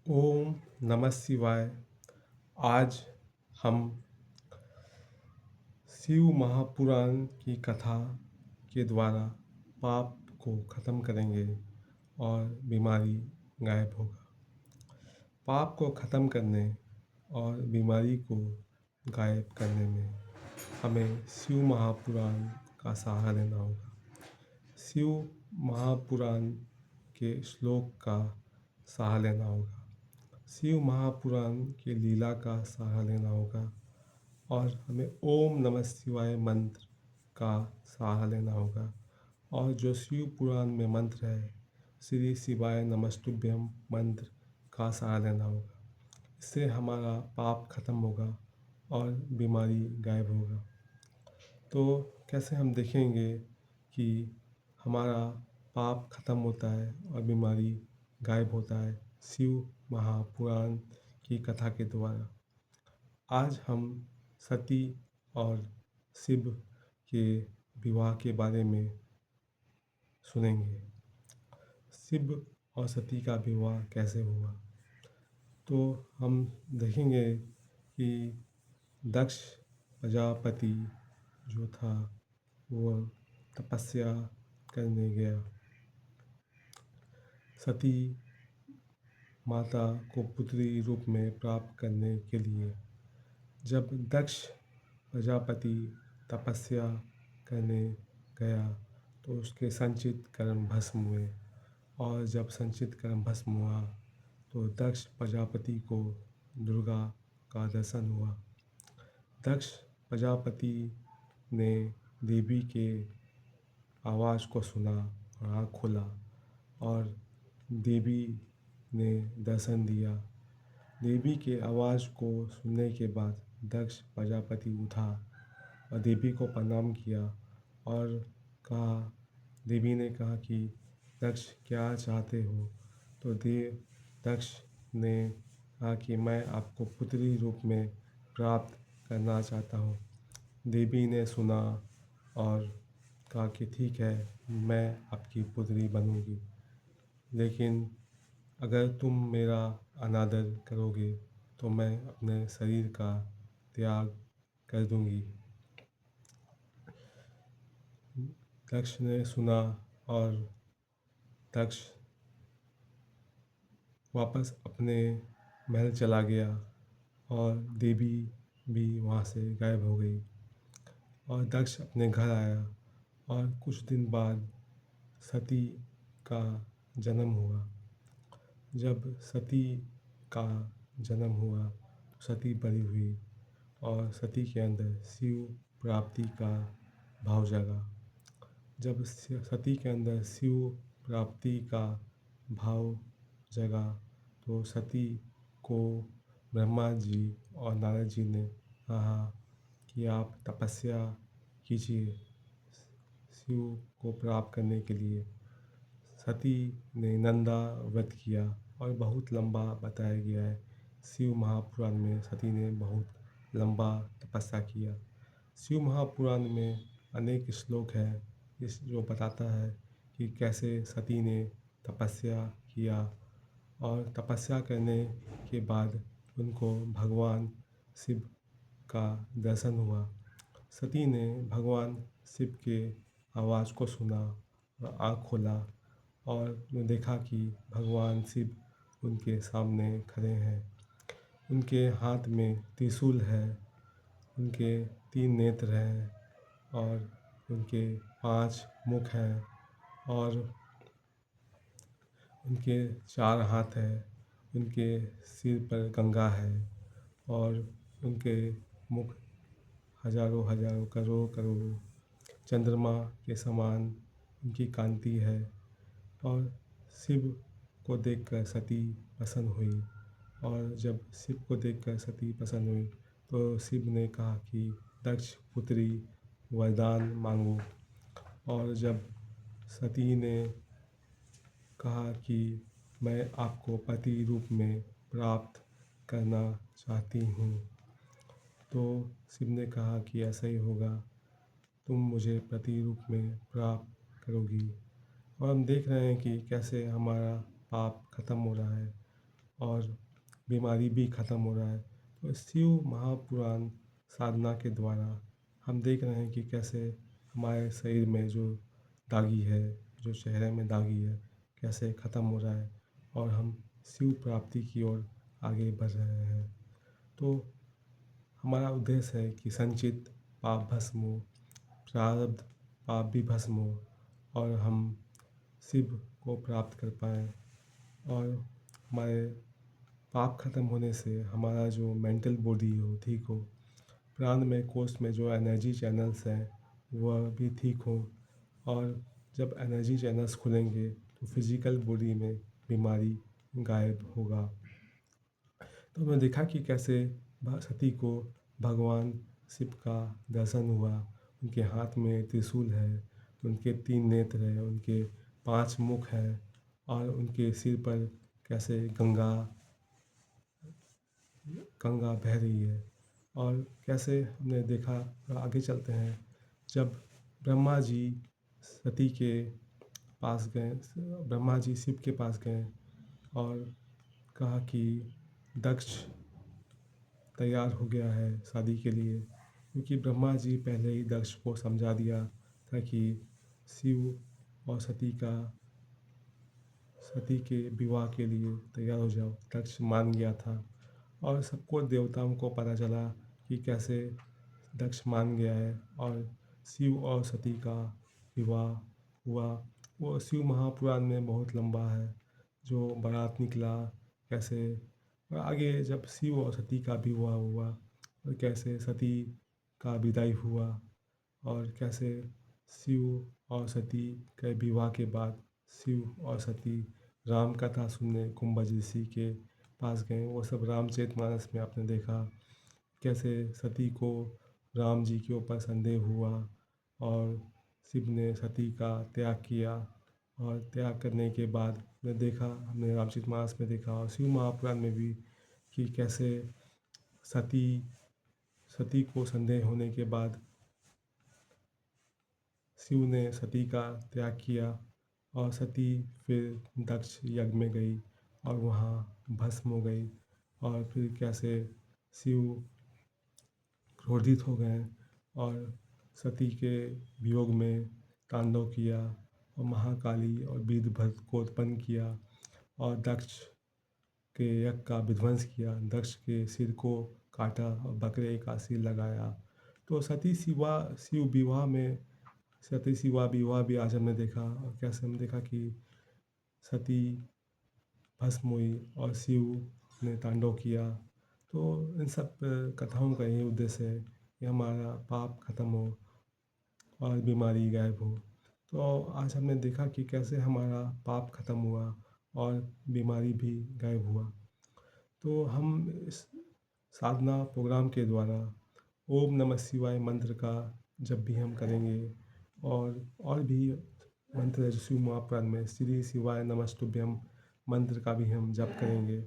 ओम नमः शिवाय। आज हम शिव महापुराण की कथा के द्वारा पाप को ख़त्म करेंगे और बीमारी गायब होगा। पाप को ख़त्म करने और बीमारी को गायब करने में हमें शिव महापुराण का सहारा लेना होगा। शिव महापुराण के श्लोक का सहारा लेना होगा। शिव महापुराण की लीला का सहारा लेना होगा और हमें ओम नमः शिवाय मंत्र का सहारा लेना होगा। और जो शिव पुराण में मंत्र है श्री शिवाय नमस्तुभ्यम मंत्र का सहारा लेना होगा। इससे हमारा पाप खत्म होगा और बीमारी गायब होगा। तो कैसे हम देखेंगे कि हमारा पाप खत्म होता है और बीमारी गायब होता है शिव महापुराण की कथा के द्वारा। आज हम सती और शिव के विवाह के बारे में सुनेंगे। शिव और सती का विवाह कैसे हुआ, तो हम देखेंगे कि दक्ष प्रजापति जो था वो तपस्या करने गया। सती माता को पुत्री रूप में प्राप्त करने के लिए जब दक्ष प्रजापति तपस्या करने गया तो उसके संचित कर्म भस्म हुए। और जब संचित कर्म भस्म हुआ तो दक्ष प्रजापति को दुर्गा का दर्शन हुआ। दक्ष प्रजापति ने देवी के आवाज़ को सुना और आँख खोला और देवी ने दर्शन दिया। देवी के आवाज़ को सुनने के बाद दक्ष प्रजापति उठा और देवी को प्रणाम किया और कहा, देवी ने कहा कि दक्ष क्या चाहते हो। तो दक्ष ने कहा कि मैं आपको पुत्री रूप में प्राप्त करना चाहता हूँ। देवी ने सुना और कहा कि ठीक है, मैं आपकी पुत्री बनूंगी, लेकिन अगर तुम मेरा अनादर करोगे तो मैं अपने शरीर का त्याग कर दूंगी। दक्ष ने सुना और दक्ष वापस अपने महल चला गया और देवी भी वहाँ से गायब हो गई और दक्ष अपने घर आया। और कुछ दिन बाद सती का जन्म हुआ। जब सती का जन्म हुआ तो सती बड़ी हुई और सती के अंदर शिव प्राप्ति का भाव जगा। जब सती के अंदर शिव प्राप्ति का भाव जगा तो सती को ब्रह्मा जी और नारद जी ने कहा कि आप तपस्या कीजिए शिव को प्राप्त करने के लिए। सती ने नंदा व्रत किया और बहुत लंबा बताया गया है। शिव महापुराण में सती ने बहुत लंबा तपस्या किया। शिव महापुराण में अनेक श्लोक हैं इस जो बताता है कि कैसे सती ने तपस्या किया और तपस्या करने के बाद उनको भगवान शिव का दर्शन हुआ। सती ने भगवान शिव के आवाज़ को सुना और आँख खोला और देखा कि भगवान शिव उनके सामने खड़े हैं। उनके हाथ में त्रिशूल है, उनके 3 नेत्र हैं और उनके 5 मुख हैं और उनके 4 हाथ हैं। उनके सिर पर गंगा है और उनके मुख हजारों हजारों करोड़ों करोड़ों चंद्रमा के समान उनकी कांति है। और शिव को देखकर सती प्रसन्न हुई और जब शिव को देखकर सती प्रसन्न हुई तो शिव ने कहा कि दक्ष पुत्री वरदान मांगो। और जब सती ने कहा कि मैं आपको पति रूप में प्राप्त करना चाहती हूँ, तो शिव ने कहा कि ऐसा ही होगा, तुम मुझे पति रूप में प्राप्त करोगी। और हम देख रहे हैं कि कैसे हमारा पाप खत्म हो रहा है और बीमारी भी ख़त्म हो रहा है। तो शिव महापुराण साधना के द्वारा हम देख रहे हैं कि कैसे हमारे शरीर में जो दागी है, जो चेहरे में दागी है, कैसे ख़त्म हो रहा है और हम शिव प्राप्ति की ओर आगे बढ़ रहे हैं। तो हमारा उद्देश्य है कि संचित पाप भस्म हो, प्रारब्ध पाप भी भस्म हो और हम शिव को प्राप्त कर पाएँ और हमारे पाप खत्म होने से हमारा जो मेंटल बॉडी हो ठीक हो, प्राण में कोष में जो एनर्जी चैनल्स हैं वह भी ठीक हो और जब एनर्जी चैनल्स खुलेंगे तो फिजिकल बॉडी में बीमारी गायब होगा। तो हमने देखा कि कैसे सती को भगवान शिव का दर्शन हुआ। उनके हाथ में त्रिशूल है, उनके 3 नेत्र हैं, उनके 5 मुख हैं और उनके सिर पर कैसे गंगा गंगा बह रही है। और कैसे हमने देखा, आगे चलते हैं, जब ब्रह्मा जी सती के पास गए, ब्रह्मा जी शिव के पास गए और कहा कि दक्ष तैयार हो गया है शादी के लिए, क्योंकि ब्रह्मा जी पहले ही दक्ष को समझा दिया था कि शिव और सती के विवाह के लिए तैयार हो जाओ। दक्ष मान गया था और सबको देवताओं को पता चला कि कैसे दक्ष मान गया है और शिव और सती का विवाह हुआ। वो शिव महापुराण में बहुत लंबा है, जो बारात निकला कैसे, और आगे जब शिव और सती का विवाह हुआ और कैसे सती का विदाई हुआ और कैसे शिव और सती के विवाह के बाद शिव और सती राम कथा सुनने कुंभज ऋषि के पास गए। वो सब रामचरितमानस में आपने देखा कैसे सती को राम जी के ऊपर संदेह हुआ और शिव ने सती का त्याग किया और त्याग करने के बाद ने देखा, हमने रामचरितमानस में देखा और शिव महापुराण में भी कि कैसे सती सती को संदेह होने के बाद शिव ने सती का त्याग किया और सती फिर दक्ष यज्ञ में गई और वहाँ भस्म हो गई। और फिर कैसे शिव क्रोधित हो गए और सती के वियोग में तांडव किया और महाकाली और वीरभद्र को उत्पन्न किया और दक्ष के यज्ञ का विध्वंस किया, दक्ष के सिर को काटा और बकरे का सिर लगाया। तो शिव विवाह में सती शिवा विवाह भी आज हमने देखा और कैसे हमने देखा कि सती भस्म हुई और शिव ने तांडव किया। तो इन सब कथाओं का यही उद्देश्य है कि हमारा पाप खत्म हो और बीमारी गायब हो। तो आज हमने देखा कि कैसे हमारा पाप खत्म हुआ और बीमारी भी गायब हुआ। तो हम इस साधना प्रोग्राम के द्वारा ओम नमः शिवाय मंत्र का जब भी हम करेंगे और भी मंत्र है जो शिव महापुराण में श्री शिवाय नमस्तुभ्यम मंत्र का भी हम जप करेंगे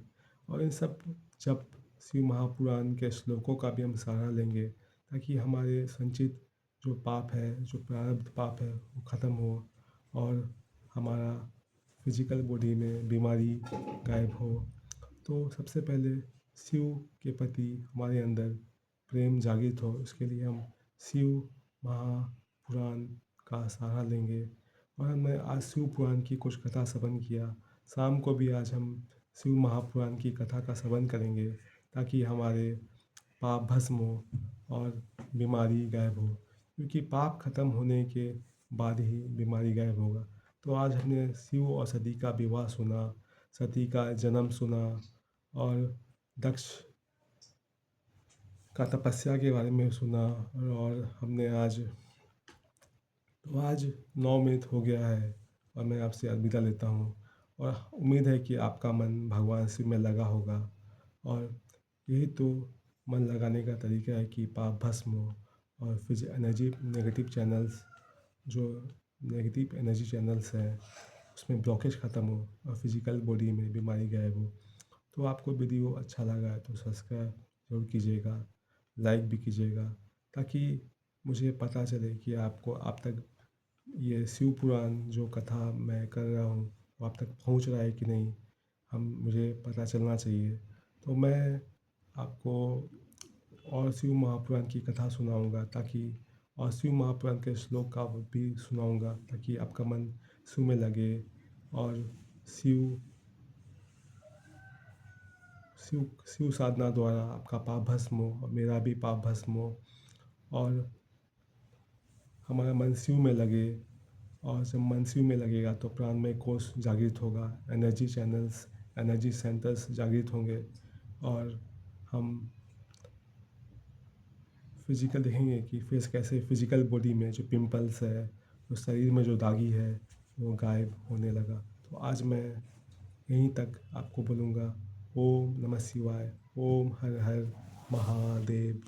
और इन सब जप शिव महापुराण के श्लोकों का भी हम सहारा लेंगे ताकि हमारे संचित जो पाप है, जो प्रारब्ध पाप है वो ख़त्म हो और हमारा फिजिकल बॉडी में बीमारी गायब हो। तो सबसे पहले शिव के प्रति हमारे अंदर प्रेम जागृत हो, इसके लिए हम शिव महापुराण का सहारा लेंगे और हमने आज शिव पुराण की कुछ कथा श्रवण किया। शाम को भी आज हम शिव महापुराण की कथा का श्रवण करेंगे ताकि हमारे पाप भस्म हो और बीमारी गायब हो, क्योंकि पाप खत्म होने के बाद ही बीमारी गायब होगा। तो आज हमने शिव और सती का विवाह सुना, सती का जन्म सुना और दक्ष का तपस्या के बारे में सुना और हमने आज 9 मिनट हो गया है और मैं आपसे अलविदा लेता हूँ और उम्मीद है कि आपका मन भगवान शिव में लगा होगा और यही तो मन लगाने का तरीका है कि पाप भस्म हो और फिर एनर्जी नेगेटिव चैनल्स जो नेगेटिव एनर्जी चैनल्स हैं उसमें ब्लॉकेज ख़त्म हो और फिजिकल बॉडी में बीमारी गायब हो। तो आपको वीडियो अच्छा लगा है तो सब्सक्राइब जरूर कीजिएगा, लाइक भी कीजिएगा ताकि मुझे पता चले कि आपको आप तक ये शिव पुराण जो कथा मैं कर रहा हूँ वो आप तक पहुँच रहा है कि नहीं। मुझे पता चलना चाहिए। तो मैं आपको और शिव महापुराण की कथा सुनाऊँगा, ताकि और शिव महापुराण के श्लोक का भी सुनाऊँगा, ताकि आपका मन शिव में लगे और शिव शिव शिव साधना द्वारा आपका पाप भस्म हो और मेरा भी पाप भस्म हो और हमारा मन शिव में लगे। और जब मन शिव में लगेगा तो प्राणमय कोश जागृत होगा, एनर्जी चैनल्स, एनर्जी सेंटर्स जागृत होंगे और हम फिजिकल देखेंगे कि फेस कैसे फिजिकल बॉडी में जो पिंपल्स है, जो शरीर में जो दागी है, वो गायब होने लगा। तो आज मैं यहीं तक आपको बोलूँगा। ओम नमः शिवाय। ओम हर हर महादेव।